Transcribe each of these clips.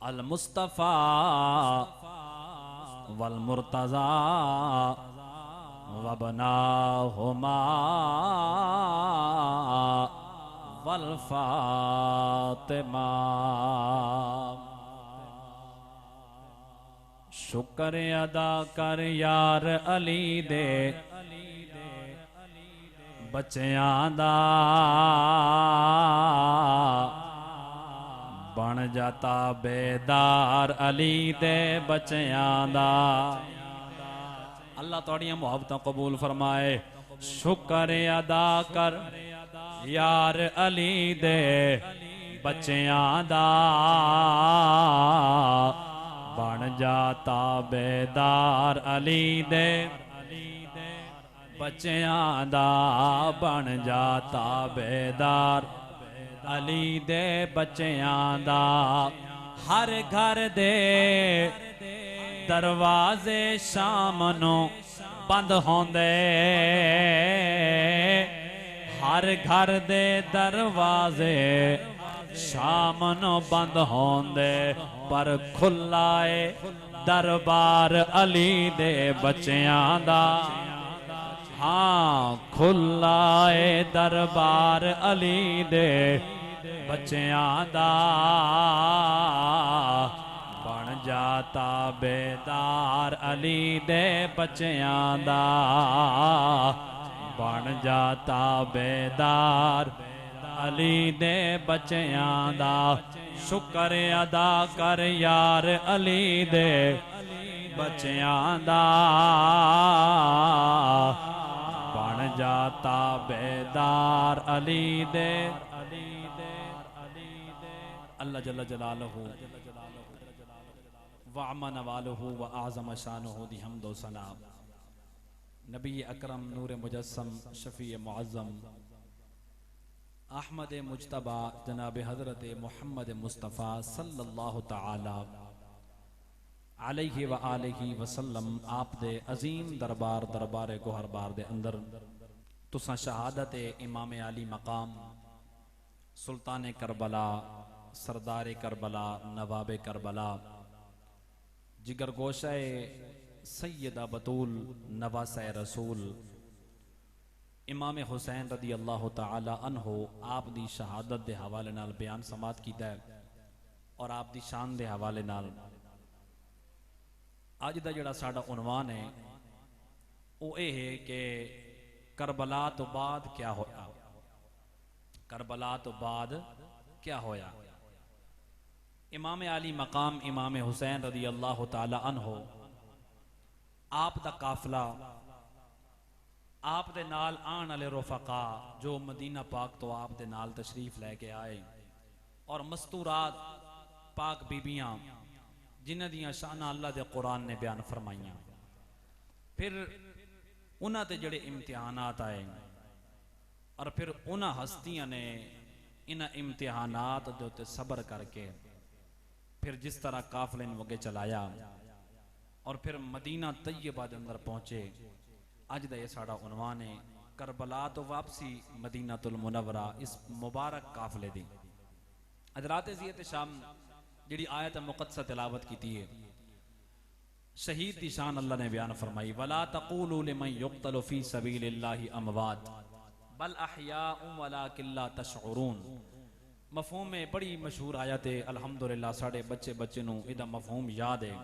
अल मुस्तफ़ा वल मुर्तज़ा वबनाहुमा वल फातिमा। शुक्र अदा कर यार अली दे बच्चियां दा, बन जाता बेदार अली दे बच्चियां दा। अल्लाह तुहाड़ियां मुहब्बतां कबूल फरमाए। शुक्र अदा कर यार अली दे बच्चियां दा, बन जाता बेदार अली दे बच्चियां दा, बन जाता बेदार अली दे बच्चियां दा। हर घर दे दरवाजे शाम नूं बंद होंदे, हर घर दे दरवाजे शाम नूं बंद होंदे, पर खुला है दरबार अली दे बच्चियां दा। हाँ खुला है दरबार अली दे बच्चियां दा, बन जाता बेदार अली दे बच्चियां दा, बन जाता बेदार अली दे बच्चियां दा। शुक्र अदा कर यार अली दे बच्चियां दा, बन जाता बेदार अली दे। अल्लाह जल्ल जलालहू व अमन वालहू व आज़म शानहू दी हम्द व सना नबी अकरम नूर मुजस्सम शफी मुअज़्ज़म अहमद मुज्तबा जनाब हज़रत मोहम्मद मुस्तफ़ा सल्लल्लाहु तआला अलैहि व आलिहि वसल्लम आप दे अजीम दरबार दरबार गोहरबार दे अंदर तुसा शहादत इमाम अली मकाम सुल्तान करबला सरदार करबला नवाब करबला जिगर गोशाए सैयदा बतूल नवासा रसूल इमाम हुसैन रदी अल्लाह तआला अन्हो आप दी शहादत दे हवाले नाल बयान समात कीता है और आप दी शान दे हवाले नाल अज दा जिहड़ा साडा उन्वान है वो ये है कि करबला तो बाद क्या होया। करबला तो बाद क्या होया। इमाम अली मकाम इमाम हुसैन रदी अल्लाह तआला अन्हो आप दा काफिला आप दे नाल आने वाले रुफका जो मदीना पाक तो आप दे नाल तशरीफ लैके आए और मस्तूरात पाक बीबियां जिन्हां दियां शाना अल्लाह दे कुरान ने बयान फरमाइयां, फिर उन्हां ते जिहड़े इम्तिहानात आए और फिर उन्हां हस्तियां ने इन्हां इम्तिहानात दे उत्ते सबर करके फिर जिस तरह काफिले नूं अगे चलाया और फिर मदीना तैयबा दे अंदर पहुंचे। अज दा ये साडा उन्वान है करबला तो वापसी मदीनातुल मुनव्वरा इस मुबारक काफिले दी। हज़रात ज़ियत शाम जिहड़ी आयत मुक़द्दसा तिलावत कीती है शहीद दी शान अल्लाह ने बयान फरमाई वला तक़ूलू लिमन युक़तलु फ़ी सबीलिल्लाहि अमवात बल अहयाउन वलाकिन ला तशऊरून। मफ़हूम में बड़ी मशहूर आयत है अल्हम्दुलिल्लाह साडे बच्चे बच्चे नूं इहदा मफ़हूम याद है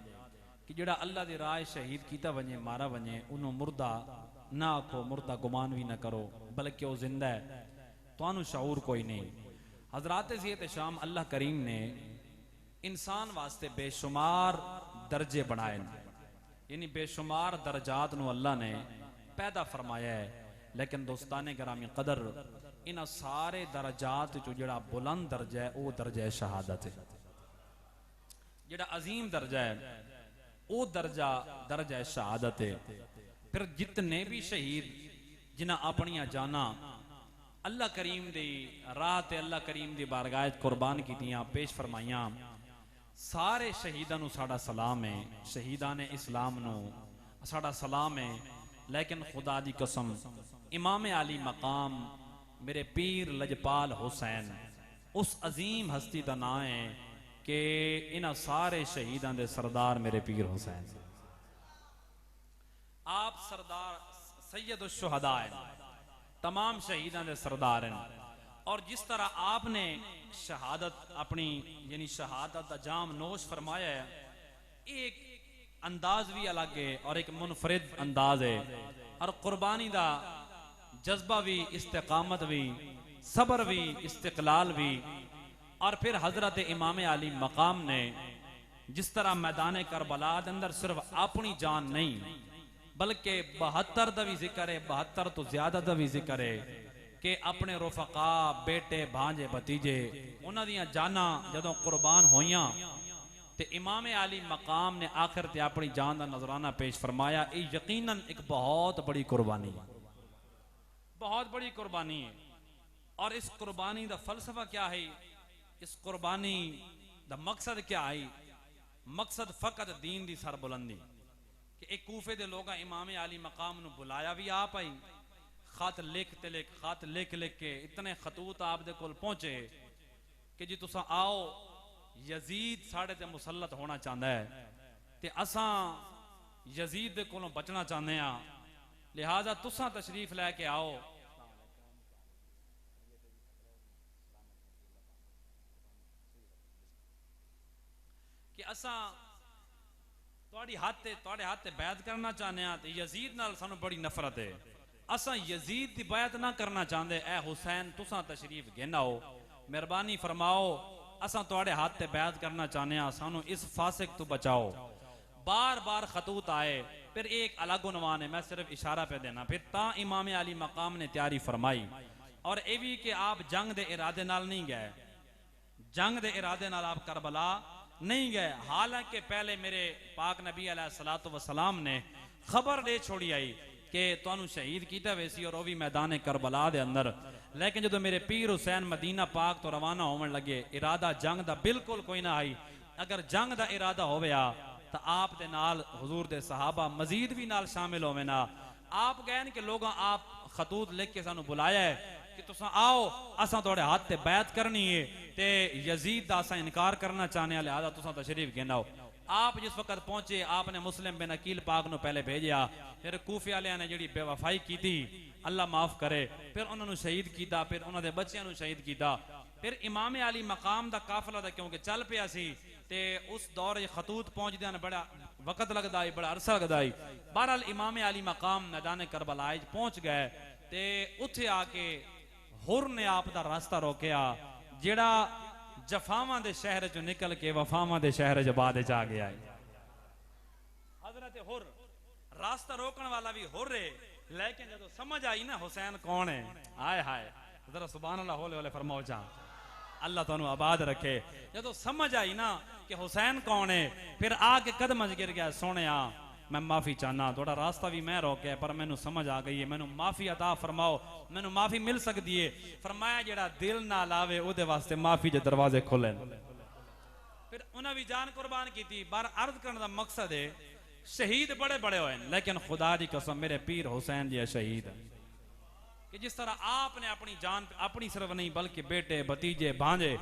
कि जिहड़ा अल्लाह दे राह शहीद कीता वने मारा वने उन्होंने मुर्दा ना आखो, मुर्दा गुमान भी ना करो, बल्कि वह जिंदा है, तुहानू शऊर कोई नहीं। हज़रात ज़ियत शाम अल्लाह करीम ने इंसान वास्ते बेशुमार दर्जे बनाए, यानी बेशुमार दर्जात नू अल्लाह ने पैदा फरमाया है। लेकिन दोस्ताने गिरामी कदर इन्हां सारे दर्जात चो जिहड़ा बुलंद दर्जा है वह दर्जा है शहादत है। जिहड़ा अजीम दर्जा है वो दर्जा दर्जा है शहादत है। फिर जितने भी शहीद जिन्हां अपनियां जाना अल्लाह करीम दी राह ते अल्लाह करीम दी बारगाह कुर्बान कीतियां पेश फरमाइयां, सारे शहीदां नूं साडा सलाम है, शहीदां ने इस्लाम नूं साडा सलाम है। लेकिन खुदा दी कसम इमाम अली मकाम मेरे पीर लजपाल हुसैन उस अजीम हस्ती का नाम है कि इन्हां सारे शहीदां दे सरदार मेरे पीर हुसैन। आप सरदार सैयद शुहदा हैं, तमाम शहीदां दे सरदार हैं। और जिस तरह आपने शहादत अपनी यानी शहादत का जाम नोश फरमाया है, एक अंदाज भी अलग है और एक मुनफरिद अंदाज है। और कुर्बानी का जज्बा भी, इस्तिकामत भी, सबर भी, इस्तिकलाल भी। और फिर हजरत इमाम अली मकाम ने जिस तरह मैदान करबला के अंदर सिर्फ अपनी जान नहीं बल्कि 72 का भी जिक्र है, 72 तो ज्यादा का भी जिक्र है कि अपने रुफका, बेटे, भांजे, भतीजे उन्हां दियां जाना जदों कुर्बान होइयां ते इमाम अली मकाम ने आखिर ते अपनी जान का नजराना पेश फरमाया। ये यकीनन एक बहुत बड़ी कुर्बानी है, बहुत बड़ी कुर्बानी है। और इस कुर्बानी का फलसफा क्या है, इस कुर्बानी का मकसद क्या है? मकसद फकत दीन की सरबुलंदी कि एक कूफे दे लोग इमाम अली मकाम नूं बुलाया भी आप आई, खत खत लिख के इतने खतूत आप दे कोल पहुंचे कि जी तुसा आओ, यजीद साढ़े ते मुसल्लत होना चाहता है ते असां यजीद दे कोलों बचना चाहते हैं, लिहाजा तुसा तशरीफ लैके आओ। कि असां तुहाड़ी हाथ ते बैत करना चाहते हैं, यजीद नाल सानू बड़ी नफरत है, असां यजीद की बैत ना करना चाहते। ए हुसैन तुसा तशरीफ गिनाओ, मेहरबानी फरमाओ, असां तुहाड़े हाथ ते बैत करना चाहते हैं, सानू इस फासिक तो बचाओ। बार बार खतूत आए, फिर एक अलग उन्वान है, मैं सिर्फ इशारा पे देना। फिर ता इमाम अली मकाम ने तैयारी फरमाई। और ये भी कि आप जंग दे इरादे नाल नहीं गए, जंग दे इरादे नाल आप करबला नहीं गए। हालांकि पहले मेरे पाक नबी अलैहिस्सलातु वस्सलाम ने खबर दे छोड़ी आई कि तुहानू शहीद किया वैसी और वह भी मैदान करबला दे अंदर। लेकिन जो मेरे पीर हुसैन मदीना पाक तो रवाना होने लगे, इरादा जंग का बिल्कुल कोई ना आई। अगर जंग का इरादा होया तो आप दे नाल हुजूर दे सहाबा मजीद भी नाल शामिल होवे ना। आप गए कि लोग आप खतूत लिख के सानू बुलाया है कि तुसा आओ, असां तुहाड़े हाथ ते बैत करनी है ते यजीद दा असां इनकार करना चाहने हैं, लिहाजा तुसा तशरीफ गिनाओ। आप जिस वक्त पहुंचे, आपने मुस्लिम बिन अकील पाक नू पहले भेजा, फिर कूफे वालियां ने जिहड़ी बेवफाई की थी, अल्लाह माफ करे, फिर उन्होंने शहीद किया, फिर उन्होंने बच्चों को शहीद किया। फिर इमाम अली मकाम का काफिला था क्योंकि चल पिया सी ते उस दौर खतूत पहुंचदे बड़ा वक्त लगता है, बड़ा अरसा लगता है। बहरहाल इमाम अली मकाम मैदान करबला पहुंच गए ते उत्थे आके हुर ने आप दा रास्ता रोकया, जिहड़ा जफावां दे शहर चो निकल के वफावां दे शहर च बाद आ गया है। हजरत हुर रास्ता रोकने वाला भी हुर है, लेकिन जब समझ आई ना हुसैन कौन है, हाय हाय जरा सुभान अल्लाह होले होले फरमाओ जा, अल्लाह तुहानू आबाद रखे। जब समझ आई ना कि हुसैन कौन है, फिर आके कदम गिर गया, सोनिया मैं माफी चाहना, थोड़ा रास्ता भी मैं रोके पर मैनू समझ आ गई है, मैनू माफी अता फरमाओ, मैनू माफी मिल सकती है। फरमाया जेड़ा दिल ना लावे उहदे वास्ते माफी के दरवाजे खुले। फिर उन्हें भी जान कुर्बान की थी। बार अर्ज करने का मकसद है, शहीद बड़े बड़े हुए लेकिन खुदा की कसम मेरे पीर हुसैन जी शहीद कि जिस तरह आपने अपनी जान अपनी सिर्फ नहीं बल्कि बेटे, भतीजे, भांजे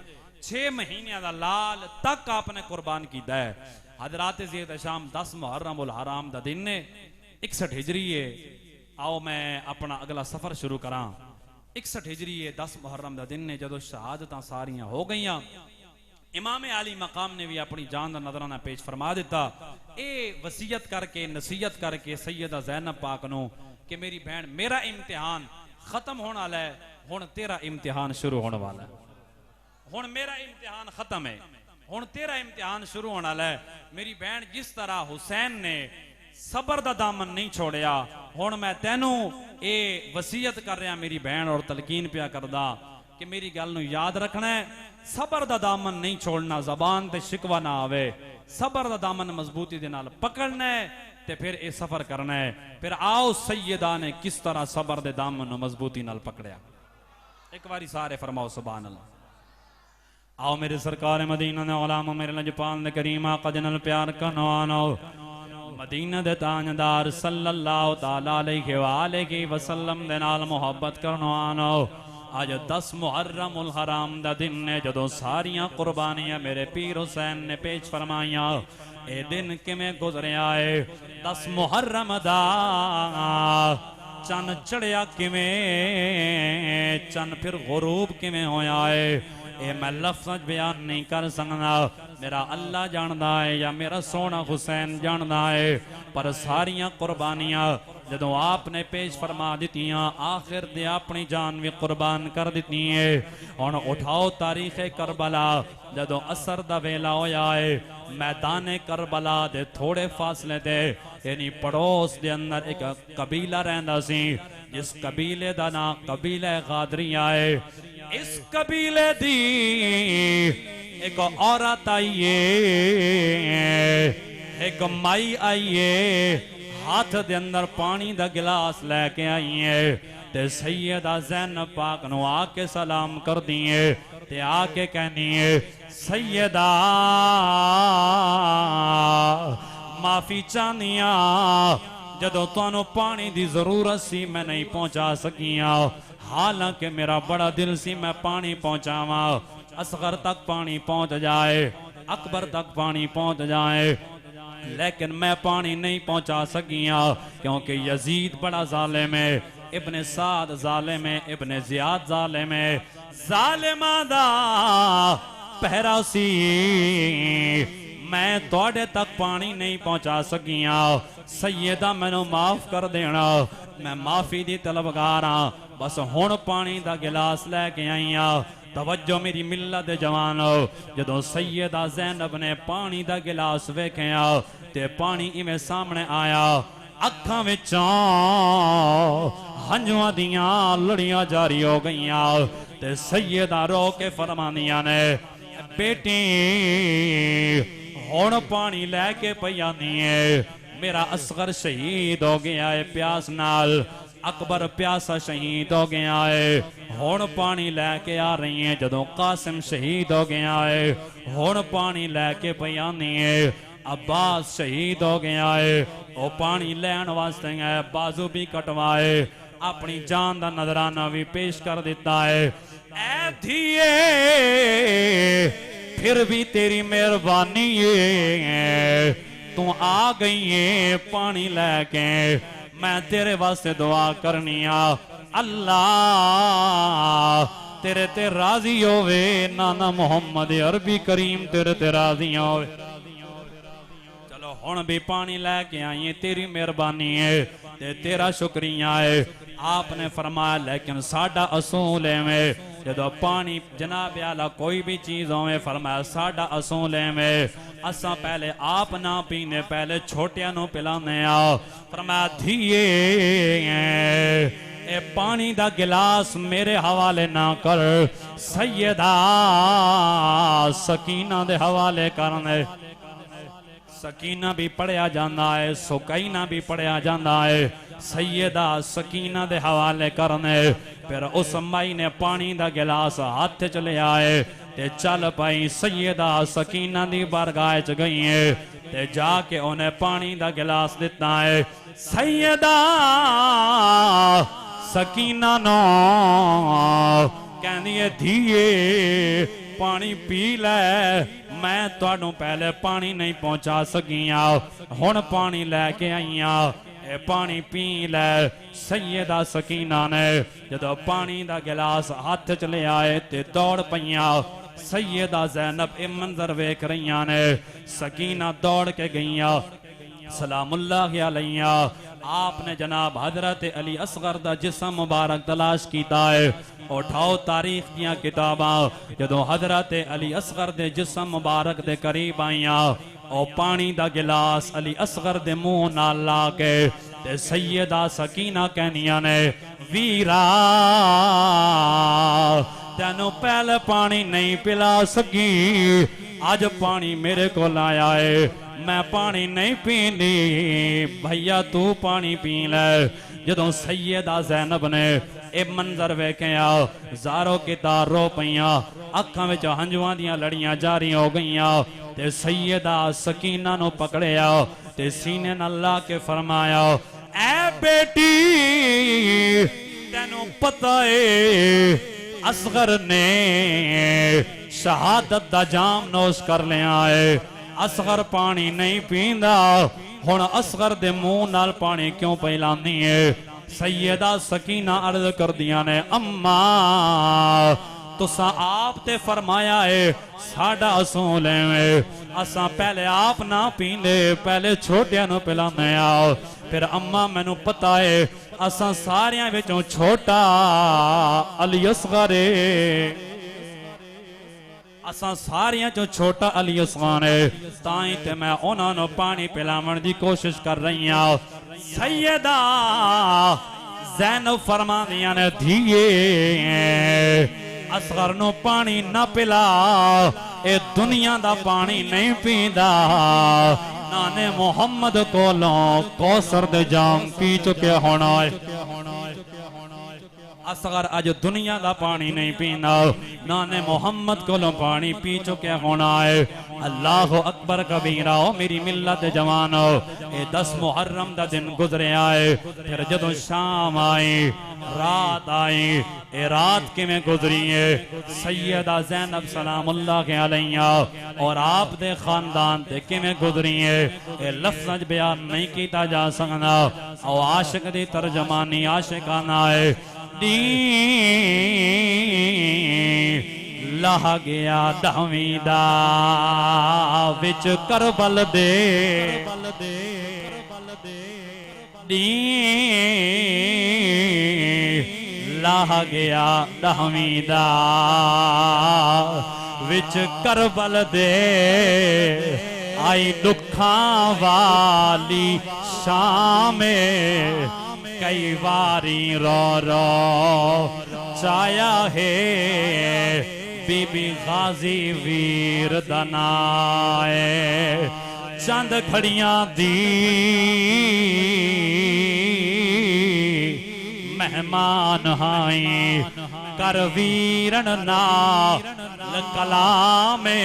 6 महीने का लाल तक आपने कुर्बान किया है। हजरात ज़ीद शाम 10 मुहर्रम उल हराम दा दिन ने 61 हिजरी है। आओ मैं अपना अगला सफर शुरू करा। 61 हिजरी है, 10 मुहर्रम दा दिन ने जदों शहादतां सारियां हो गईयां, इमाम अली मकाम ने भी अपनी जान का नजराना पेश फरमा दिता। ए वसीयत करके नसीहत करके सैयदा ज़ैनब पाक नू कि मेरी बहन मेरा इम्तिहान खत्म होने वाला है, हुण तेरा इम्तिहान शुरू होने वाला है। हुण मेरा इम्तिहान खत्म है, हुण तेरा इम्तिहान शुरू होने वाला है। मेरी बहन जिस तरह हुसैन ने सबर दा दामन नहीं छोड़िया, हुण मैं तेनू ए वसीयत कर रहा मेरी बहन और तलकीन पिया करदा कि मेरी गल नू याद रखना है, सबर दा दामन नहीं छोड़ना, जबान ते शिकवा ना आवे, सबर दा दामन मजबूती दे नाल पकड़ना है ते फिर ए सफर करना है। फिर आओ सैयदा ने किस तरह सबर दे दामन नू मजबूती नाल पकड़िया, एक बारी सारे फरमाओ सुभान अल्लाह। आओ मेरे सरकार मदीना ने औलाम मेरे लजपाल ने करीमा कजनल प्यार कनवानो मदीना दे ताजदार सल्लल्लाहु तआला अलैहि वसल्लम दे नाल मोहब्बत करनवानो अज 10 मुहर्रमुल हराम दा दिन ने जदों सारियां कुर्बानियां मेरे पीर हुसैन ने पेश फरमाइयां। ए दिन किवें गुजरिया है 10 मुहर्रम दा चन चढ़िया किवें, चन फिर गुरूब किवें होया है, ये मैं लफ्ज़ बयान नहीं कर सकता। मेरा अल्लाह जानदा है या मेरा सोना हुसैन जानदा है। पर सारियां कुर्बानियां जदों आपने पेश फरमा दित्तियां, आखिर दे अपनी जान भी कुर्बान कर दित्ती है। हुण उठाओ तारीख करबला, जदों असर दा वेला होया है, मैदान करबला दे थोड़े फासले ते यानी पड़ोस दे अंदर एक कबीला रहिंदा सी, जिस कबीले दा नाम कबीला गादरिया है। इस कबीले दी एक औरत आई है, एक माई आई है, हाथ दे अंदर पानी दा गिलास लेके आई है, ते सैयदा ज़ैनब पाक नू आके सलाम कर दिए, ते आके कहनी है सैयदा माफी चाहनिया, जदों तुहानू पानी दी जरूरत सी मैं नहीं पहुंचा सकिया, हालांकि मेरा बड़ा दिल सी मैं पानी पहुंचावा, असगर तक पानी पहुंच जाए, अकबर तक पानी पहुंच जाए, लेकिन मैं पानी नहीं पहुंचा सकिया क्योंकि यजीद बड़ा जालिम है, इब्ने साद जालिम है, इब्ने जियाद जालिम है, जालिमा दा पहरा सी, मैं तोड़े तक पानी नहीं पहुंचा सकिया। सैयदा मैनू माफ कर देना, मैं माफी दी तलबगार हाँ, बस हुण पानी दा गिलास लैके आई हाँ। तवज्जो मेरी मिल्लत जवानो, जदों सैयदा ज़ैनब ने पानी दा गिलास वेख्या ते पानी इवें सामने आया, अखां विचों हंजुआं दियां लड़ियां जारी हो गईयां, ते सैयदा रो के फरमानियां ने बेटी हुण पानी लैके पई आनी है, मेरा असगर शहीद हो गया है प्यास नाल, अकबर प्यासा शहीद हो गया है, हुण पानी लैके आ रही है, जदों कासिम शहीद हो गया है हुण पानी लैके पई आनी है, अब्बास शहीद हो गया है, वो पानी लैन वास्ते है, बाजू भी कटवाए, अपनी जान का नजराना भी पेश कर दिता है। ऐ धीए फिर भी तेरी मेहरबानी है, तू आ गई है पानी लैके, मैं तेरे वास्ते दुआ करनी आ, अल्लाह तेरे ते राजी होवे, नाना मोहम्मद अरबी करीम तेरे ते राजी होवे। चलो हुण भी पानी लैके आई है, तेरी मेहरबानी है ते तेरा शुक्रिया है। आपने फरमाया लेकिन साडा असूल है, जदों पानी जनाब आला कोई भी चीज होवे, फरमाया साडा असूल है, असा पहले आप ना पीने, पहले छोटिया नू पिलाने आ। फरमाया धीए ए पानी दा गिलास मेरे हवाले ना कर, सैयदा सकीना दे हवाले करने। सकीना भी पढ़िया जाता है, सुकैना भी पढ़िया जाता है, सैयदा सकीना दे हवाले करने। फिर उस माई ने पानी दा गिलास हाथ च लिया है ते चल पाई सैयदा सकीना दी बारगाह च गई है, ते जाके उन्हें पानी दा गिलास दिता है। सैयदा सकीना नो कहनी है धीए पानी पी ले, मैं तुहानू पहले पानी नहीं पहुंचा सकिया, हुण पानी लैके आईया, ए पानी पी ले। सैयदा सकीना ने जदों पानी दा गिलास हाथ च ले आए ते दौड़ पईया। सैयदा ज़ैनब ए मंजर वेख रही ने, सकीना दौड़ के गईया, सलामुल्लाह अलैहा। आपने जनाब हजरत अली असगर दा जिस्म मुबारक तलाश कीता है। उठाओ तारीख दियां किताबां, जदों हजरत अली असगर दे जिस्म मुबारक दे करीब आईया, और पानी दा गिलास अली असगर दे मुंह नाल ला के ते सैयदा सकीना कहनिया ने, वीरा तेनू पहले पानी नहीं पिला सकी, अज पानी मेरे को आया है, मैं पानी नहीं पीनी, भैया तू पानी पी ले। जदों सैयदा ज़ैनब ने ए मंजर वेख्या, ज़ारो की तार रो पईयां, अखां विच हंजुआं दियां लड़ियां जारी हो गईयां, ते सैयदा सकीना नू पकड़िया ते सीने नाल ला के फरमाया, ऐ बेटी तेनू पता है असगर ने शहादत दा जाम नोश कर लिया है। असगर पानी नहीं पींदा, हुण असगर दे मुंह नाल पानी क्यों पिलानी है? सैयदा सकीना अर्ज कर दिया ने, अम्मा तुसा आप ते फरमाया है साडा असूल है, असा पहले आप ना पींदे, पहले छोटिया नूं पिलाने आओ। फिर अम्मा मैनू पता है असा सारियां विचों छोटा अली असगर है, असा सारियां चो छोटा अली असगर है, ताई ते मैं उन्हां नूं पानी पिलावन दी कोशिश कर रही हूं। सैयदा ज़ैनब फरमांदियां ने, धीए असगर नूं पानी ना पिला, ए दुनिया दा पानी नहीं पींदा। नाने मुहम्मद कोलों कौसर दे जाम पी चुके होना है। असगर अज दुनिया दा पानी नहीं पींदा, नाने मुहम्मद कोलों पानी पी चुके होना है। अल्लाह अकबर कबीरा। ओ मेरी मिल्लत जवानो, ये 10 मुहर्रम दा दिन गुजरे आए, फिर जदों शाम आई, रात आई, ए रात किवें गुजरी है? सैयदा ज़ैनब सलामुल्लाह अलैहा और आप दे खानदान ते किवें गुजरी है, ए लफ्ज़ बयान नहीं किया जा सकता। और आशिक दी तर्जमानी आशिकाना है। दी लह गया दहवीं दा विच करबल दे, दी लह गया दहवीं दा विच करबल दे। आई दुखां वाली शाम कई बारी रो रो चाया है, बीबी गाजी वीर दनाए। चंद घड़ियां दी मेहमान हाई, कर वीरन नाल कलामे।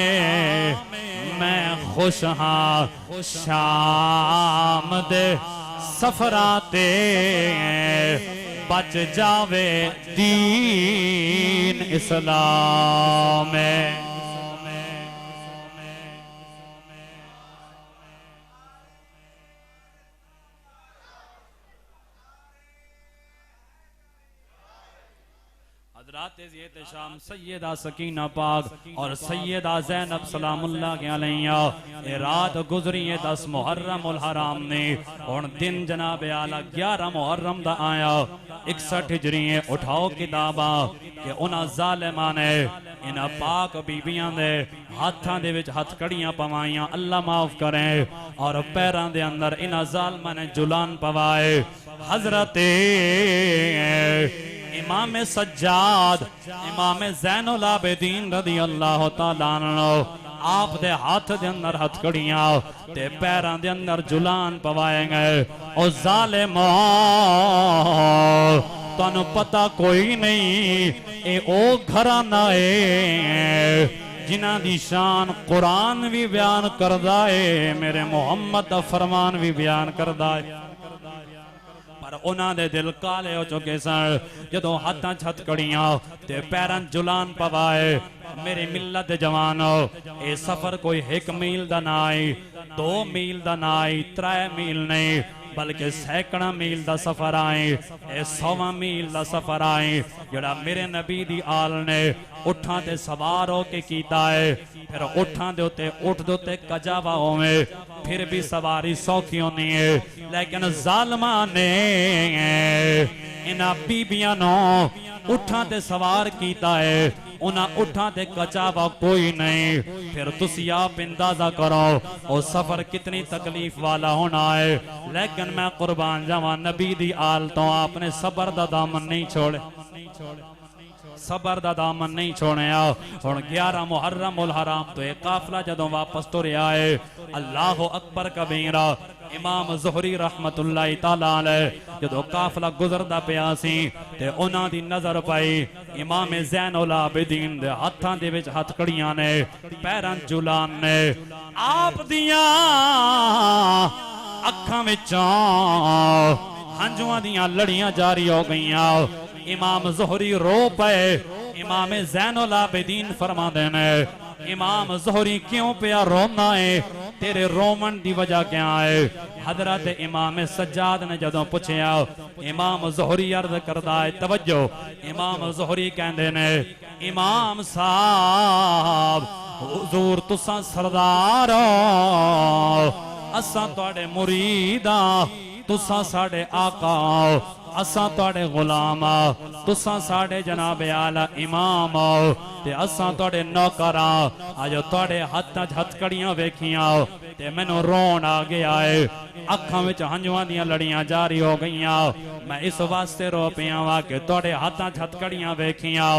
मैं खुश हाँ शाम दे सफराते, बच जावे दीन इस्लाम में। शाम सैयदा सकीना पाक और सैयदा ज़ैनब सलामुल्लाह अलैहा रात गुजरी है 10 मुहर्रम उल हराम ने। और दिन जनाब आला 11 मुहर्रम दा आया 61 हिजरी है। उठाओ किताबा कि उन्हां ज़ालिमां ने इन्हां पाक बीबियां दे हाथां दे विच हथकड़ियां पवाइयां, अल्लाह माफ करे। और पैरां दे अंदर इन्हां ज़ालिमां ने जुलान पवाए। हजरते इमाम सज्जाद इमाम ज़ैनुल आबिदीन रज़ी अल्लाह तआला अन्हु आप दे हाथ दे अंदर हथकड़ियां ते पैरां दे अंदर जुलान पवाएंगे। ओ ज़ालिमो तुहानू पता कोई नहीं, ए ओ घराना है जिन्हां दी शान कुरान भी बयान करदा है, मेरे मुहम्मद दा फरमान भी बयान करदा है। उन्हां दे दिल काले हो चुके सन जदों हाथां च हथकड़ियां ते पैरां जुलान पवाए। मेरी मिल्लत जवानो, ये सफर कोई 1 मील दा ना आई, 2 मील दा ना आई, 3 मील नहीं बल्कि सैकड़ा मील दा सफर आए, 100 मील दा सफर आए जड़ा मेरे नबी दी आल ने उठां ते सवार होके कीता है। फिर उठां दे उत्ते उठ दे उत्ते कजावा होवे, फिर भी सवारी सौखी होनी है। लेकिन जालमा ने इन्हां बीबियां नू उठां ते सवार कीता है, उन्हां उठां ते कचावा कोई नहीं। फिर तुसी आप अंदाजा करो और सफर कितनी तकलीफ वाला होना है। लेकिन मैं कुर्बान जावा नबी दी आल तो आपने सबर दा दामन नहीं छोड़े, सबर दा दामन नहीं छोड़िया। हुण 11 मुहर्रम उल हराम तो एक काफिला जदों वापस तुरिया है, अल्लाह अकबर कबीरा। इमाम ज़ुहरी रहमतुल्लाहि तआला अलैह जदों काफिला गुजरदा पिया सी ते उन्हां दी नजर पाई इमाम ज़ैनुल आबिदीन दे हाथां दे विच हथकड़ियां ने, पैरां जुलान ने। आप दियां अखां विचों हंजुआं दियां लड़ियां जारी हो गईयां। इमाम ज़ुहरी रो पे, इमाम ज़ैनुल आबिदीन फरमाते ने इमाम ज़ोहरी क्यों पिया रोना है, तेरे रोमन की वजह क्या है। हजरत इमाम सज्जाद ने जदों पूछया, इमाम ज़ोहरी अर्ज करदा है, तवज्जो, इमाम ज़ोहरी कहंदे ने इमाम साहब हुजूर तुसां सरदार असां तुहाडे मुरीद तुसां साडे आका असां तुहाडे गुलाम तुसां साडे जनाबे आला इमाम ते असां तुहाडे नौकर अज तुहाडे हत्थां च हथकड़ियां वेखियां ते मैनू रोन आ गया है, अखां विच हंजुआं दियां लड़ियां जारी हो गईयां। मैं इस वास्ते रो पिया वा कि तुहाडे हत्थां च हथकड़ियां वेखियां।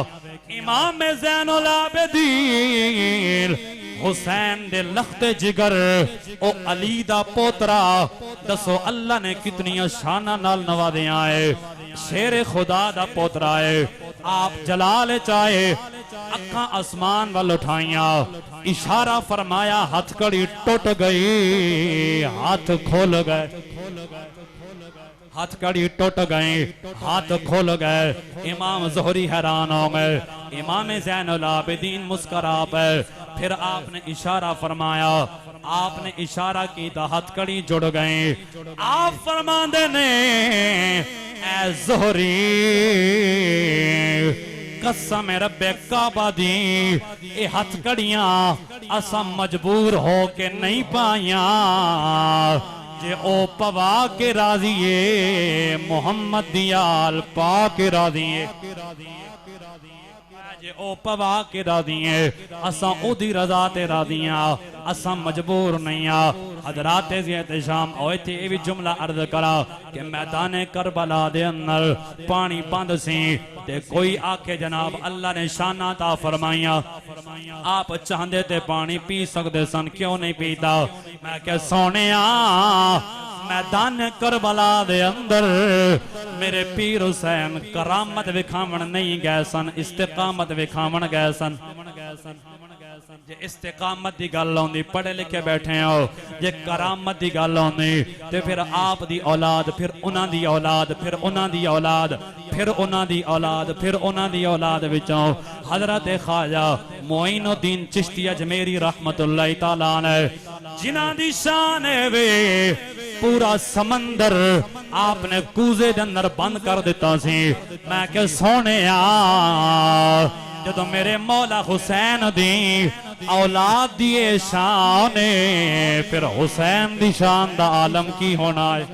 इमाम ज़ैनुल आबिदीन हुसैन दे लखते जिगर ओ अली दा पोतरा, दसो अल्लाह ने कितनियां शाना नाल नवादियां है। शेर खुदा दा पोतरा है, आप जलाल चाहे अखां आसमान वाल उठाइया, इशारा फरमाया, हथकड़ी टूट गई, हाथ खोल गए, हथकड़ी टूट गए, हाथ खोल गए। इमाम ज़ोहरी हैरान हो गए। इमाम ज़ैनुल आबिदीन मुस्कुरा पे, फिर आपने इशारा फरमाया, आपने इशारा किया, हथकड़ी जुड़ गए। आप फरमाते ने ऐ ज़ोहरी कसम रब्बे काबा दी ये हथकड़ियां असा मजबूर हो के नहीं पाइया, जे ओ पवा के राजी है मोहम्मद दियाल पा के राजी है, जे ओ पवा के राजी है असा ओदी रजा ते राजियां, असा मजबूर नहीं आ। हजरात शाम ओए थे ये भी जुमला अर्ज करा कि मैदान करबला दे अंदर पानी बंद सी ते कोई आखे जनाब अल्लाह ने शाना ता फरमाइया, आप चाहते ते पानी पी सकते सन, क्यों नहीं पीता। मैं क्या सोने मैदान करबला दे अंदर मेरे पीर हुसैन करामत विखावन नहीं गए सन, इस्तिकामत विखावन गए सन। जे इस्तिकामत की गल आउंदी, पढ़े लिखे बैठे हो, जे करामत की गल आउंदी ते फिर आप दी औलाद, फिर उन्हां दी औलाद, फिर उन्हां दी औलाद, फिर उन्हां दी औलाद, फिर उन्हां दी औलाद विचों हजरत ख्वाजा मोइनुद्दीन चिश्ती अजमेरी रहमतुल्लाह तआला अलैह जिन्हां दी शान है वे पूरा समंदर आपने कूजे दे अंदर बंद कर दिता सी। मैं क्या सोने जदों मेरे मौला हुसैन दी औलाद दी शान है, फिर हुसैन दी शान दा आलम की होना है,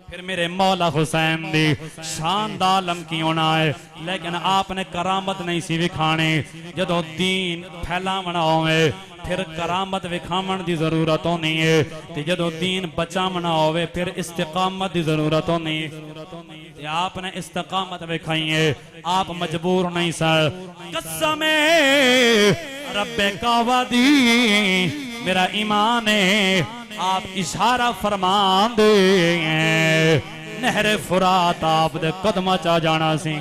फिर मेरे मौला हुसैन दी शान दा आलम की होना है। लेकिन आपने करामत नहीं सी विखाने, जदों दीन फैलावना होवे फिर करामत विखावन की जरूरत होनी है, ते जदों दीन बचावना होवे फिर इस्तिकामत की जरूरत होनी है। आपने इस्तिकामत विखाई है, आप मजबूर नहीं सर। कसम रब्बे काबा दी मेरा ईमान है, आप इशारा फरमान दे नहरे फुरात आप दे कदमां च जाना सी,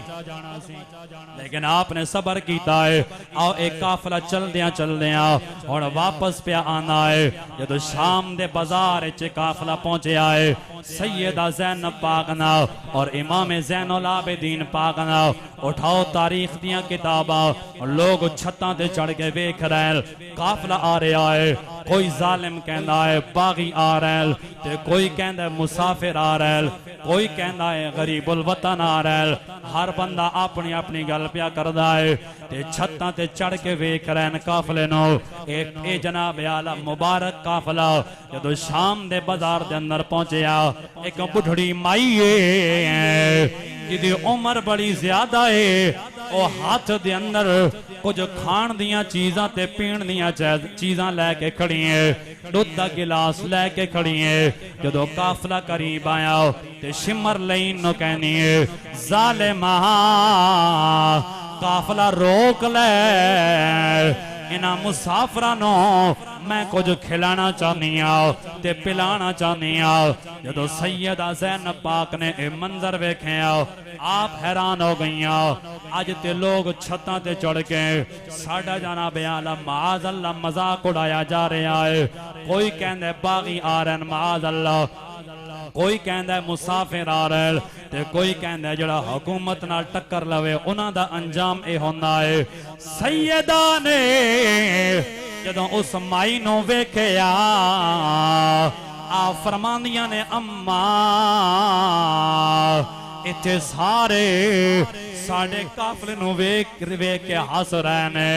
लेकिन आपने सबर किया है। आओ एक काफिला चलदियां हुण वापस पे आना है। जदों शाम दे बाजार च काफिला पहुंचा है, सैयदा ज़ैनब पाक ना और इमाम ज़ैनुल आबिदीन पाक ना उठाओ तारीख दियां किताबां, लोग छत्तां ते चढ़ के वेख रहे, काफिला आ रहा है। कोई जालिम कहता है बागी आ रहा है, ते कोई कहता है मुसाफिर आ रहा है, कोई कहता है गरीबुल वतन आ रहा है। हर बंदा अपनी अपनी गल पिया करदा है, ते छत्तां ते चढ़ के वेख रहे हैं काफिले नो। ए जनाब आला मुबारक काफिला जदों शाम दे बाजार दे अंदर पहुंचया, एक बुढ़ड़ी माई है जिदी उम्र बड़ी ज्यादा है, ओ हाथ दे अंदर कुछ खाण दियां चीजां ते पीण दियां चीजां लैके खड़ी है, दुध दा गिलास लैके खड़ी है। जदों काफिला करीब आया ते शिमर लईन नो कहनी है, जालिमा काफिला रोक ले, इन्हां मुसाफिरां नो मैं कुछ खिलाना चाहनी ते पिलाना चाहनी। जदों सैयदा ज़ैनब पाक ने यह मंजर वेख्या, आप हैरान हो गई। अज ते लोग छत्तां ते चढ़ के साडा जाना बयान माज अल्लाह मजाक उड़ाया जा रहा है। कोई कहंदे बागी आ रहे हैं माज अल्लाह, कोई कहता है मुसाफिर आ रहे ते कोई कहता है जड़ा हुकूमत नाल टक्कर लवे उन्हां दा अंजाम ए होंदा है। सैयदा ने जदों उस माई नूं वेखिया आ फरमांदियां ने अम्मा इत्थे सारे साडे काफले नूं वेख के हस रहे ने।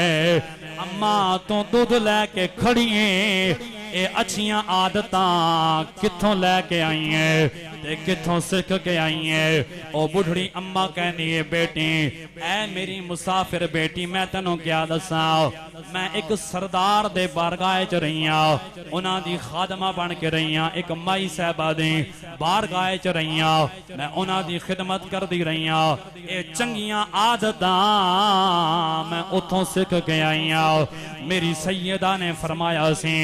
अम्मा तू दूध लैके खड़ी है ये अच्छियां आदतां कित्थों लैके आई है ते कित्थों सीख के आई है। ओ बुढ़ड़ी अम्मा कहनी है बेटी ऐ मेरी मुसाफिर बेटी मैं तेनों क्या दसा मैं एक सरदार दे बारगाह च रही हां उन्हां दी खादमा बन के रही हां एक माई साहबा दी बारगाह च रही हां मैं उन्हां दी खिदमत करदी रही हां ये चंगियां आदतां मैं उथों सीख के आई हां। मेरी सैयदा ने फरमाया सी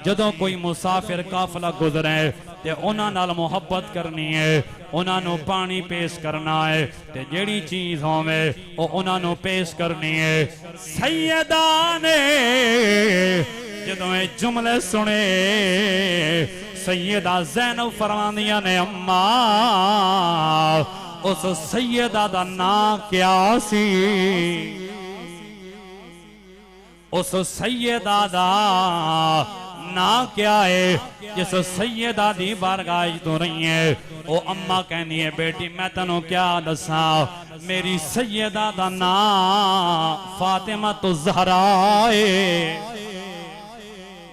जदों कोई मुसाफिर काफला गुजरे ते उन्हां नाल मुहब्बत करनी है उन्हां नूं पानी पेश करना है ते जेड़ी चीज होवे ओ उन्हां नूं पेश करनी है। सैयदा ने जदों ये जुमले सुने सैयदा ज़ैनब फरमांदियां ने अम्मा उस सैयदा दा नाम क्या सी उस सैयदा दा ना क्या है जिस सैयदा दी बारगाह तो रही है। ओ अम्मा कहनी है बेटी मैं तेनों क्या दसा मेरी सैयदा दा ना फातिमा तो ज़हरा है।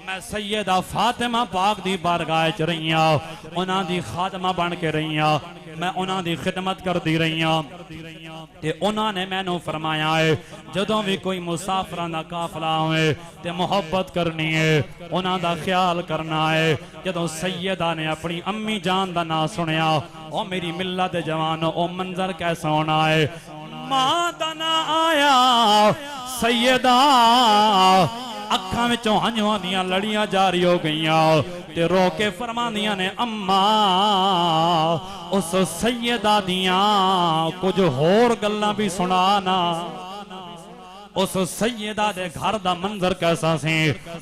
मैं सैयदा फातिमा पाक दी बारगाह च रही हां उन्हां दी खादमा बन के रही हां मैं उन्हां दी खिदमत करती रही हां ते उन्हां ने मैनू फरमाया है जदों भी कोई मुसाफिरां दा काफला होवे ते मुहब्बत करनी है उन्हां दा ख्याल करना है। जदों सैयदा ने अपनी अम्मी जान दा नाम सुनिया ओ मेरी मिल्लत जवान ओ मंजर कैसा होना है। मां दा नाम आया सैयदा अखां विचों हंझुआं दियां लड़ियां जारी हो गईयां ते रो के फरमांदियां ने अम्मा उस सैयदा दियां कुछ होर गल्लां भी सुना ना। उस सैयदा दे घर दा मंजर कैसा सी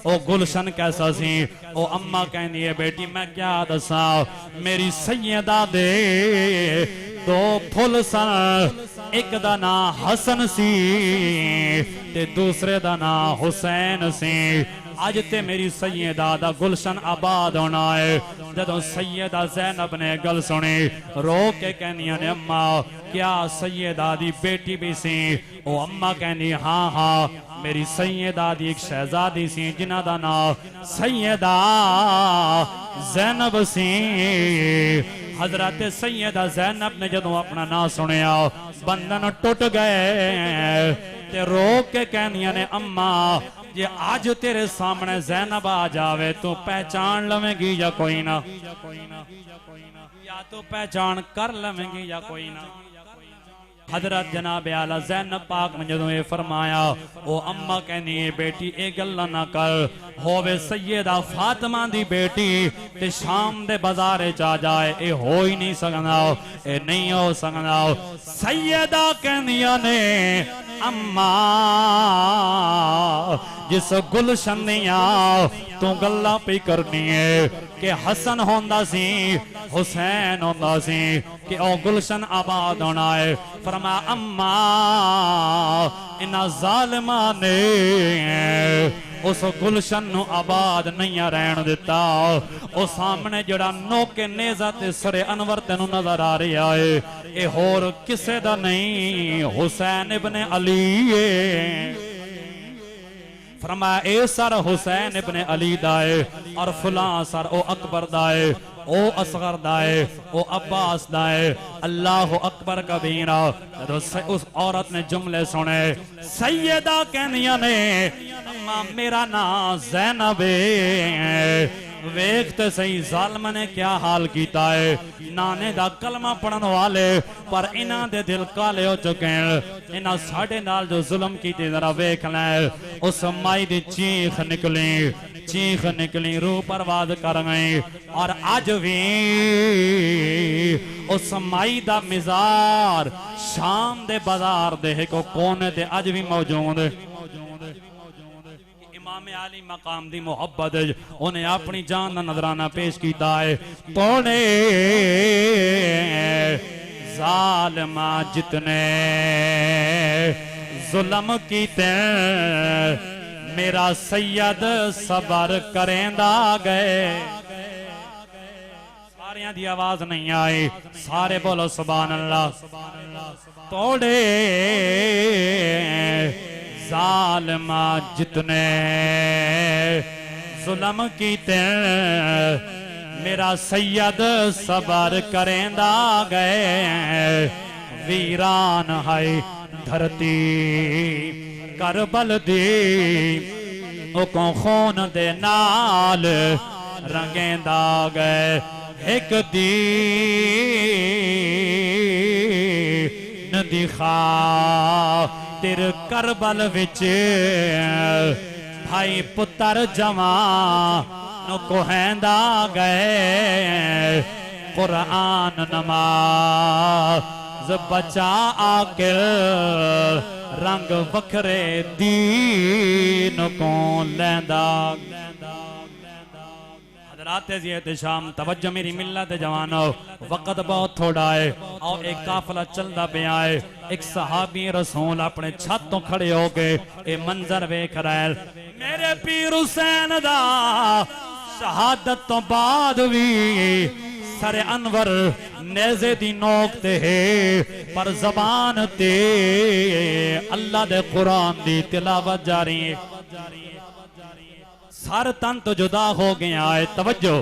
ओ गुलशन कैसा सी। ओ अम्मा कहनी है बेटी मैं क्या दसा मेरी सैयदा दे दो फुल सन एक दा नाम हसन सी ते दूसरे दा नाम हुसैन सी। अज ते मेरी सैयदा दा गुलशन आबाद होना है। जदों सैयदा ज़ैनब ने गल सुनी रो के कहनिया ने अम्मा क्या सैयदा दी बेटी भी सी। ओ अम्मा कहनी हाँ हाँ मेरी सैयदा दी एक शहजादी सी जिन्हां दा नाम सैयदा ज़ैनब सी। हजरत सैयदा ज़ैनब ने जदों अपना नाम सुनिया बंधन टुट गए ते रो के कहनिया ने अम्मा जे आज तेरे सामने ज़ैनब आ जावे तो पहचान लवेंगी या कोई ना या तो पहचान कर लवेंगी या कोई ना। हजरत जनाब आला ज़ैनब पाक ने जदों ये फरमाया ओ अम्मा कहनी है बेटी ए गल्ला ना कर होवे सैयदा फातिमा दी बेटी ते शाम दे बाजारे च आ जाए ए हो ही नहीं सकदा ए नहीं हो सकदा। सैयदा कहनिया ने अम्मा जिस गुलशन दियां तू गल्ला पे करनी है कि हसन होंदा सी हुसैन होंदा सी कि ओ गुलशन आबाद होना है। फरमा अम्मा इन्हां ज़ालिमां ने उस गुलशन नू आबाद नहीं रहन दिता। ओ सामने जड़ा नोके नेज़ा ते सरे अनवर तेनू नजर आ रहा है ए होर किसे दा नहीं हुसैन इब्ने अली है। फरमाया ए सर हुसैन इब्ने अली दा है और फलां सर ओ अकबर दा है ओ असगर दा है ओ अब्बास दा है। अल्लाह अकबर कबीरा। उस औरत ने जुमले सुने सैयदा कहनिया ने अम्मा मेरा नाम ज़ैनब है। वेखते सही जालिम ने क्या हाल किया है। नाने दा कलमा पढ़न वाले पर इन्हां दे दिल काले हो चुके हैं। इन्हां साडे नाल जो जुल्म कीते जरा वेख ले। उस माई दी चीख निकली रूह परवाद कर गई और अज भी उस माई दा मिजार शाम दे बाजार दे को कोने ते अज भी मौजूद। इमाम आली मकाम दी मोहब्बत उन्हें अपनी जान का नजराना पेश किया है। तोड़े जालिमा जितने जुल्म कीते मेरा सैयद सबर करेंदा गए। सारियां दी आवाज नहीं आई, सारे बोलो सुभान अल्लाह। तोड़े जालिमा जितने जुल्म कीते मेरा सैयद सबर करेंदा गए। वीरान है धरती करबल दी उको खून दे नाल रंगेंदा गए। एक दीन दिखा तिर करबल विच भाई पुत्र जवान कोहेंदा गए। कुरान नमाज बचा आके रंग वखरे दीन को लेंदा। शाम तवज्जो मेरी मिल्लत जवानो, वक्त बहुत थोड़ा है और एक काफिला चलता पिया है। एक सहाबी रसूल अपने छत तो खड़े हो गए ये मंजर वेख रहे। मेरे पीर हुसैन दा शहादत तो बाद भी सरे अनवर नेज़े दी नोक ते है पर जबान ते अल्लाह दे कुरान दी तिलावत जारी है। सर तन तो जुदा हो गया है। तवज्जो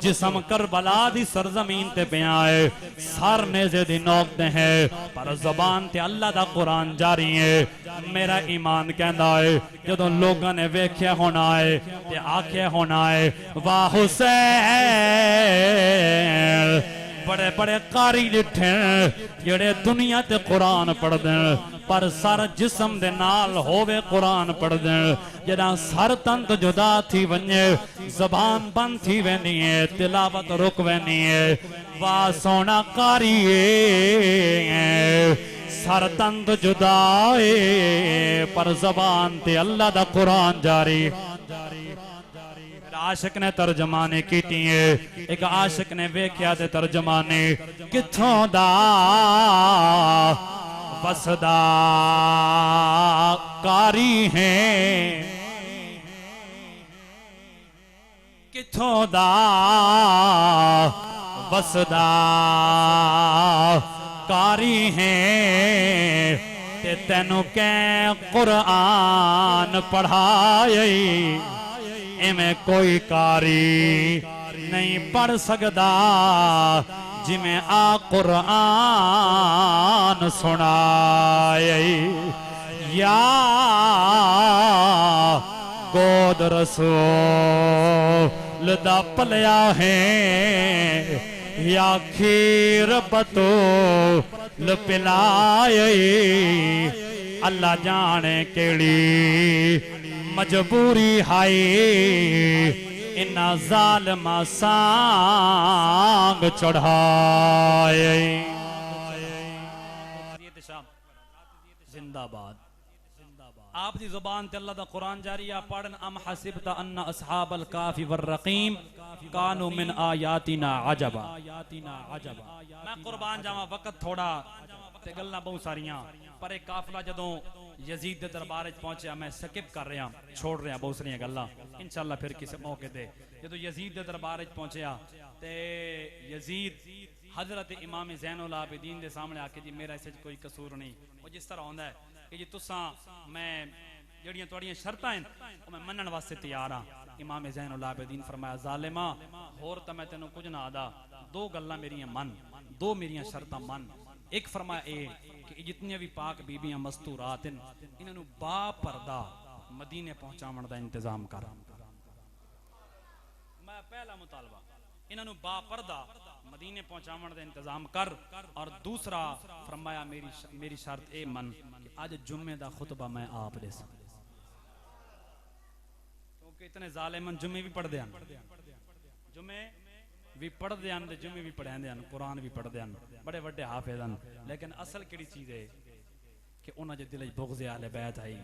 जिसम करबला दी सरजमीन ते पिया है। सर नेज़े दी नोक ते है पर जबान ते अल्लाह दा कुरान जारी है। मेरा ईमान कहता है जदों लोगों ने वेख्या होना है ते आख्या होना है वाह हुसैन। बड़े बड़े कारी लिखे जेड़े दुनिया ते कुरान पढ़दे पर सर जिस्म दे नाल होवे कुरान पढ़दे। जदा सर तंत जुदा थी वने जबान बंद थी वेनी है तिलावत रुक वेनी है। वाह सोना कारी सर तंत जुदा है पर जबान ते अल्लाह दा कुरान जारी। आशिक ने तर्जमाने की एक आशिक ने वेख्या ते तर्जमाने किथों दा वसदा कारी है। किथों दा वसदा कारी है ते तेनू कै कुरान पढ़ाए। इमें कोई कारी नहीं पढ़ सकता जिमें आ कुरान सुनाए। या गोद रसूल दा पलिया है या खीर बतूल पिलाए। अल्लाह जाने केड़ी मजबूरी हाय इन्ना जालिमा सांग चढ़ाए। जिंदाबाद आप दी जुबान ते अल्लाह दा कुरान जारी आ पढ़न। अम हसिबता अन्ना अस्हाबल काफी वर रकीम कानू मिन आयातिना अजबा। मैं कुर्बान जावा वक्त थोड़ा ते गल्लां बहुत सारियां पर एक काफिला जदों यजीद दे दरबार पहुंचा मैं स्किप कर रहा छोड़ रहा बहुत सारियां गल्लां इंशाअल्लाह फिर किसी मौके ते। जदों यजीद दे दरबार पहुंचा ते यजीद हजरत इमाम ज़ैनुल आबिदीन दे सामने आके जी मेरा इस कोई कसूर नहीं। वो जिस तरह होंदा है कि जी तुसा मैं जड़ियां तुहाड़ियां शर्तां हैं मैं मनण वास्ते तैयार हाँ। इमाम ज़ैनुल आबिदीन फरमाया जालिमा होर तां मैं तैनूं कुछ ना आदा दो गल्लां मेरियां मन दो मेरियां शर्तां मन। एक फरमाया कि जितनियां भी पाक बीबियां मस्तूरात हैं इन्हां बा पर्दा मदीने पहुंचावन दा इंतजाम कर। मैं पहला मुतालबा इन्हां बा पर्दा मदीने पहुंचावन दा इंतजाम कर। और दूसरा फरमाया मेरी शर्त ए मन कि आज जुम्मे दा खुतबा मैं आप दे सकदा क्योंकि इतने जालिमन जुम्मे भी पढ़दे हैं जुम्मे भी पढ़ते हैं जुम्मे भी पढ़ाते हैं कुरान भी पढ़ते हैं बड़े बड़े हाफिज हैं। लेकिन असल केड़ी चीज़ है कि उन्होंने दिल बुग़्ज़ अहले बैत आई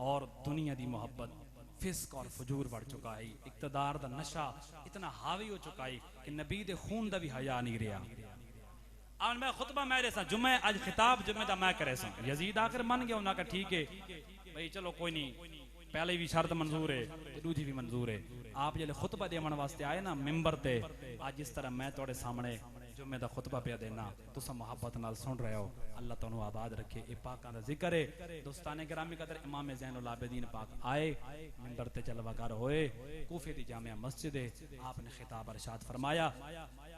और दुनिया की मुहब्बत फिस्क और फजूर बढ़ चुका है, इक्तदार दा नशा इतना हावी हो चुका है कि नबी दे खून दा भी हया नहीं रहा। आज मैं खुतबा मेरे सा जुम्मे आज खिताब जुम्मे दा मैं करे सा यजीद आकर मन गया, उन्होंने कहा ठीक है भाई चलो कोई नहीं, पहले भी शर्त मंजूर है तो दूजी भी मंजूर है। आप जब खुतबा देवन वास्ते आए ना मिंबर ते, आज जिस तरह मैं थोड़े सामने जुम्मे दा खुतबा पे देना तुसा मोहब्बत नाल सुन रहे हो, अल्लाह तुहानू आबाद रखे। ए पाकां दा जिक्र है। दोस्ताने गिरामी कदर इमाम ज़ैनुल आबिदीन पाक आए, मिंबर ते जलवागर होए, कूफे दी जामिया मस्जिद है, आपने खिताब अरशाद फरमाया।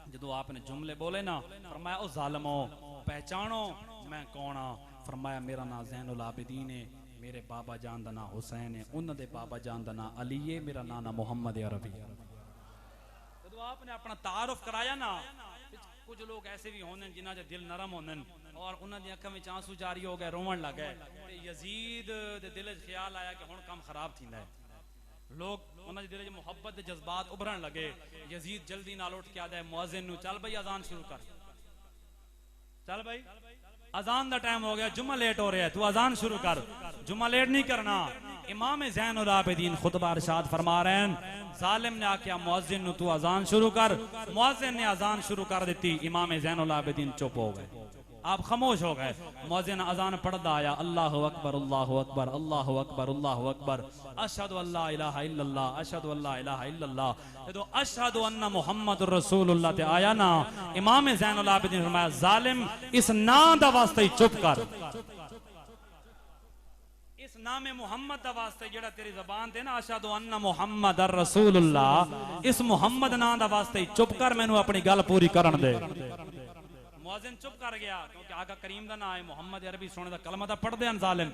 जदों आपने जुमले बोले ना, फरमाया ओ जालिमो पहचानो मैं कौन हाँ। फरमाया मेरा नाम ज़ैनुल आबिदीन है, मेरे बाबा जान दा नाम हुसैन है, उन्होंने बाबा जान दा नाम अली है, मेरा नाम मोहम्मद अरबी। जदों आपने अपना तारुफ कराया ना, कुछ लोग ऐसे भी होने जिन्हां दे दिल नरम होने और उन्हां दी अखां विच आंसू जारी हो गए, रोवन लग गए। यजीद दे दिल च ख्याल आया कि हुण काम खराब थींदा है, लोग उन्हां दे दिल च मुहब्बत दे जज्बात उभरन लगे। यजीद जल्दी नाल उठ के आदा मुअज्जिन नू, चल भाई अजान शुरू कर, चल भाई अजान दा टाइम हो गया, जुम्मा लेट हो रहा है, तू अजान शुरू कर। जुम्मा लेट नहीं करना। इमाम ज़ैनुल आबिदीन खुतबा इरशाद फरमा रहे हैं, जालिम ने आख्या मुअज्जिन नु तू अजान शुरू कर, मुअज्जिन ने अजान शुरू कर दी, इमाम ज़ैनुल आबिदीन चुप हो गए, आप खामोश हो गए। मुअज्जिन अजान पढ़दा आया, अल्लाहु अकबर अल्लाहु अकबर अल्लाहु अकबर अल्लाहु अकबर, अशहदु अल्ला इलाहा इल्लल्लाह अशहदु अल्ला इलाहा इल्लल्लाह। जदों अशहदु अन्ना मुहम्मदुर रसूलुल्लाह ते आया ना, इमाम ज़ैनुल आबिदीन फरमाया जालिम इस नाम दा वास्ते ही चुप कर, इस नाम मोहम्मद दा वास्ते जेड़ा तेरी ज़बान ते ना अशहदु अन्ना मुहम्मदुर रसूलुल्लाह, इस मोहम्मद नाम दा वास्ते ही चुप कर, मैनू अपनी गल पूरी करन दे। मुअज्जिन चुप कर गया क्योंकि आका करीम दा नाम है, मोहम्मद अरबी सोने दा कलमा दा पढ़दे हैं जालिम,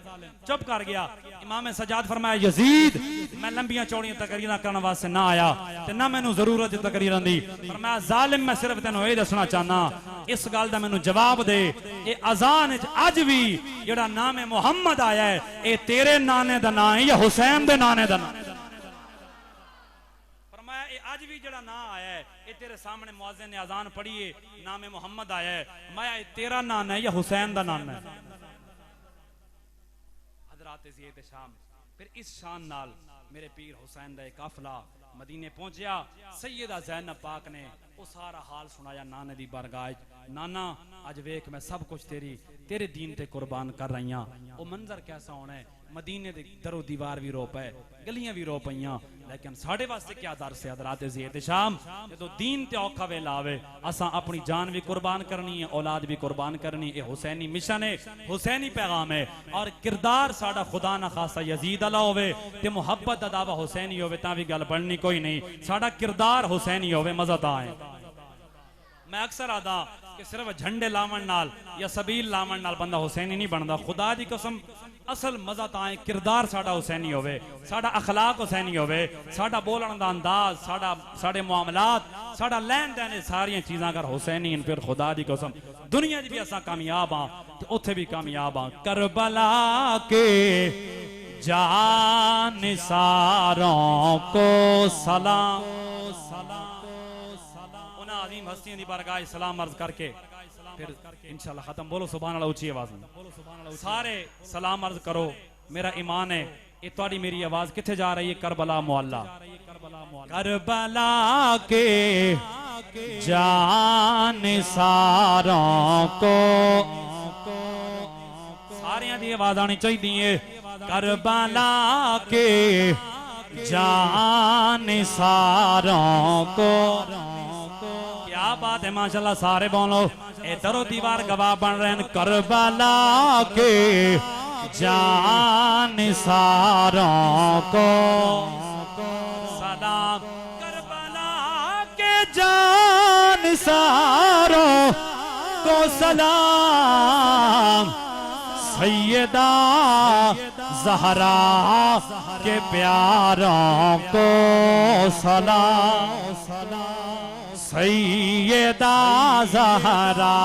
चुप कर गया। इमाम सज्जाद फरमाया यजीद मैं लंबियां चौड़ियां तकरीरां करने वास्ते ना आया ते ना मैनू जरूरत है तकरीरां दी। फरमाया जालिम मैं सिर्फ तेनू ये दसना चाहना, इस गल दा मैनू जवाब दे, ये अजान विच अज भी जेड़ा नाम है मोहम्मद आया है, ये तेरे नाने दा नाम है या हुसैन दे नाने दा नाम? आज भी जड़ा ना आया है, ये तेरे सामने मुअज्जिन ने अजान पढ़ी है, नाम मोहम्मद आया है, मैं तेरा नाम है या हुसैन दा नाम है? हजरात ज़ियत शाम, फिर इस शान नाल मेरे पीर हुसैन दा एक काफिला मदीने पहुंचया। सैयदा ज़ैनब पाक ने वो सारा हाल सुनाया नाने दी बारगाह, नाना अज वेख मैं सब कुछ तेरे दीन ते कुर्बान कर रही हां। वो मंजर कैसा होना है, मदीने दे दरो दीवार भी रो पे, गलियां भी रो पईयां, लेकिन साढ़े वास्ते क्या दर्स है हज़रात ज़ियत शाम, जो दीन ते औखा वेला आवे असां अपनी जान भी कुर्बान करनी है, औलाद भी कुर्बान करनी है। हुसैनी मिशन है, हुसैनी पैगाम है, और किरदार साडा खुदा ना खासा यजीद अला होवे ते मुहब्बत दा दावा हुसैनी होवे तां भी गल बननी कोई नहीं, साडा किरदार हुसैनी होवे मज़ा तां है। मैं अक्सर आदा कि सिर्फ झंडे लावन नाल या सबील लावन नाल बंदा हुसैनी नहीं बनता, खुदा दी कसम असल मजा तां है किरदार साडा हुसैनी होवे, साडा अखलाक हुसैनी होवे, साडा बोलण दा अंदाज, साडे मामलात, साडा लेन देन, सारियां चीज़ां अगर हुसैनी हैं फिर खुदा दी कसम दुनिया च भी असां कामयाब हां ते उत्थे भी कामयाब हां। करबला के जानिसारों को सलाम, उन्हें अजीम हस्तियों की बारगाह सलाम अर्ज करके फिर इंशाल्लाह खत्म। बोलो सुभान अल्लाह ऊंची आवाज में, सारे सलाम अर्ज करो। मेरा ईमान है ये तुम्हारी मेरी आवाज किथे जा रही है? करबला मुअल्ला, करबला के जानिसारों को, सारियां दी आवाज आनी चाहिए। करबला के जानिसारों को, क्या बात है माशाल्लाह, सारे बोलो। ए दरो दीवार गवाह बन रहे हैं करबला के जानिसारों को सलाम, करबला के जानिसारों को सलाम, सैयदा ज़हरा के प्यारों को सलाम, सैयदा ज़हरा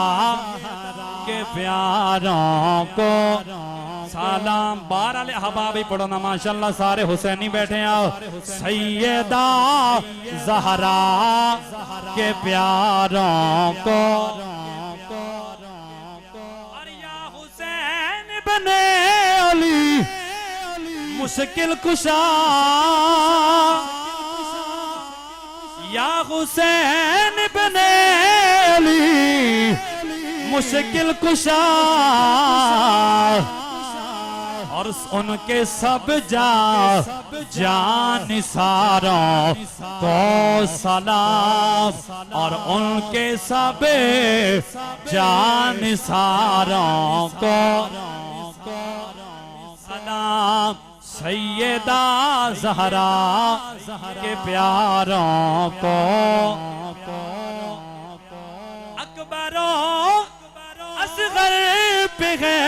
के प्यारों को सलाम। बार वाले अहबाब ही पढ़ो ना माशाल्लाह, सारे हुसैनी बैठे आओ। सैयदा ज़हरा के प्यारों को, और या हुसैन बने अली मुश्किल कुशा या हुसैन इब्ने अली मुश्किल कुशा और उनके सब जानिसारों को सलाम और उनके सब जानिसारों को सलाम सैयदा ज़हरा के प्यारों को अकबरों असगर पे है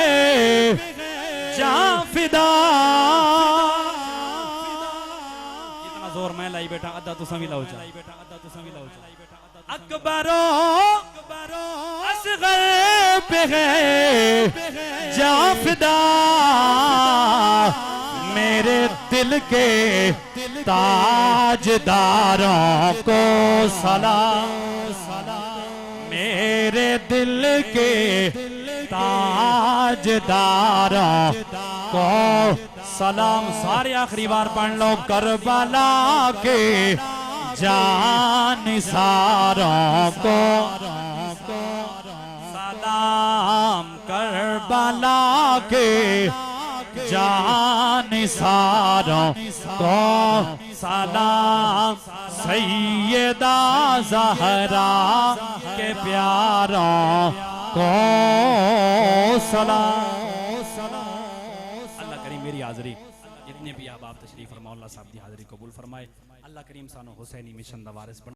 जाफिदा इतना जोर मैं लाई बेटा अद्दा तू समी लाओ अकबरों असगर पे है जाफिदा मेरे दिल के ताजदारों को सलाम मेरे दिल के ताजदारों को सलाम सारे आखिरी बार पढ़ लो करबला के जानिसारों को सलाम करबला के जानिसारों को सलाम सैयदा ज़हरा के प्यारों को सलाम। अल्लाह करीम मेरी हाज़री जितने भी आप तशरीफ फरमा अल्लाह साहब की हाज़री कबूल फरमाए। अल्लाह करीम सानो हुसैनी मिशन दा वारिस